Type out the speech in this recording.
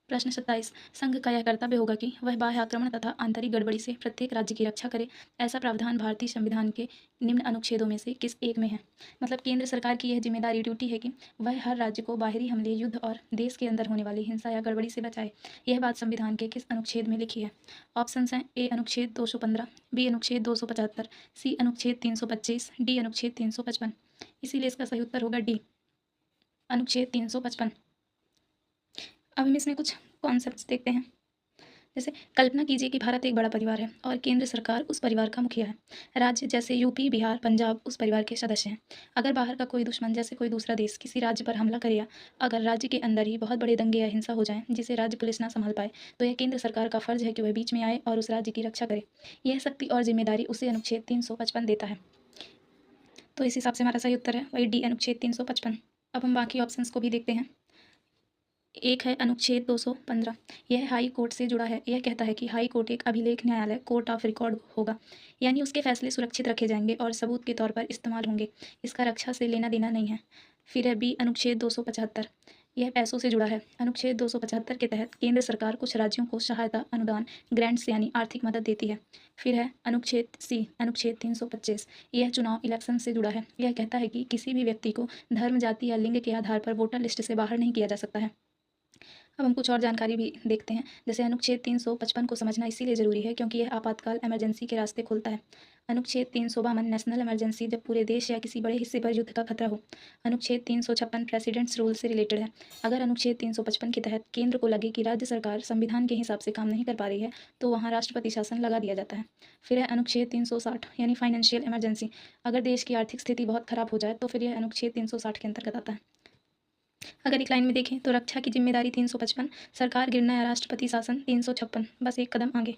प्रश्न 27। संघ का यह कर्तव्य होगा कि वह बाह्य आक्रमण तथा आंतरिक गड़बड़ी से प्रत्येक राज्य की रक्षा करे। ऐसा प्रावधान भारतीय संविधान के निम्न अनुच्छेदों में से किस एक में है? मतलब केंद्र सरकार की यह जिम्मेदारी ड्यूटी है कि वह हर राज्य को बाहरी हमले, युद्ध और देश के अंदर होने वाली हिंसा या गड़बड़ी से बचाए। यह बात संविधान के किस अनुच्छेद में लिखी है? ऑप्शंस हैं ए अनुच्छेद 215, बी अनुच्छेद 275, सी अनुच्छेद 325, डी अनुच्छेद 355। इसीलिए इसका सही उत्तर होगा डी, अनुच्छेद 355। अब हम इसमें कुछ कॉन्सेप्ट्स देखते हैं। जैसे कल्पना कीजिए कि भारत एक बड़ा परिवार है और केंद्र सरकार उस परिवार का मुखिया है। राज्य जैसे यूपी, बिहार, पंजाब उस परिवार के सदस्य हैं। अगर बाहर का कोई दुश्मन जैसे कोई दूसरा देश किसी राज्य पर हमला करे या अगर राज्य के अंदर ही बहुत बड़े दंगे या हिंसा हो जाए जिसे राज्य पुलिस ना संभाल पाए, तो यह केंद्र सरकार का फर्ज है कि वह बीच में आए और उस राज्य की रक्षा करे। यह शक्ति और जिम्मेदारी उसे अनुच्छेद 355 देता है। तो इस हिसाब से हमारा सही उत्तर है वही डी, अनुच्छेद 355। अब हम बाकी ऑप्शंस को भी देखते हैं। एक है अनुच्छेद 215। यह हाई कोर्ट से जुड़ा है। यह कहता है कि हाई कोर्ट एक अभिलेख न्यायालय, कोर्ट ऑफ रिकॉर्ड होगा, यानी उसके फैसले सुरक्षित रखे जाएंगे और सबूत के तौर पर इस्तेमाल होंगे। इसका रक्षा से लेना देना नहीं है। फिर है बी, अनुच्छेद 275। यह पैसों से जुड़ा है। अनुच्छेद 275 के तहत केंद्र सरकार कुछ राज्यों को सहायता, अनुदान, ग्रांट्स यानी आर्थिक मदद देती है। फिर है अनुच्छेद सी, अनुच्छेद 325। यह चुनाव इलेक्शन से जुड़ा है। यह कहता है कि किसी भी व्यक्ति को धर्म, जाति या लिंग के आधार पर वोटर लिस्ट से बाहर नहीं किया जा सकता है। अब हम कुछ और जानकारी भी देखते हैं। जैसे अनुच्छेद 355 को समझना इसीलिए ज़रूरी है क्योंकि यह आपातकाल इमरजेंसी के रास्ते खोलता है। अनुच्छेद 352 नेशनल इमरजेंसी, जब पूरे देश या किसी बड़े हिस्से पर युद्ध का खतरा हो। अनुच्छेद 356 प्रेसिडेंट्स रूल से रिलेटेड है। अगर अनुच्छेद 355 के तहत केंद्र को लगे कि राज्य सरकार संविधान के हिसाब से काम नहीं कर पा रही है, तो वहाँ राष्ट्रपति शासन लगा दिया जाता है। फिर है अनुच्छेद 360 यानी फाइनेंशियल इमरजेंसी। अगर देश की आर्थिक स्थिति बहुत खराब हो जाए तो फिर यह अनुच्छेद 360 के अंतर्गत आता है। अगर एक लाइन में देखें तो रक्षा की जिम्मेदारी 355, सरकार गिरना या राष्ट्रपति शासन 356, बस एक कदम आगे।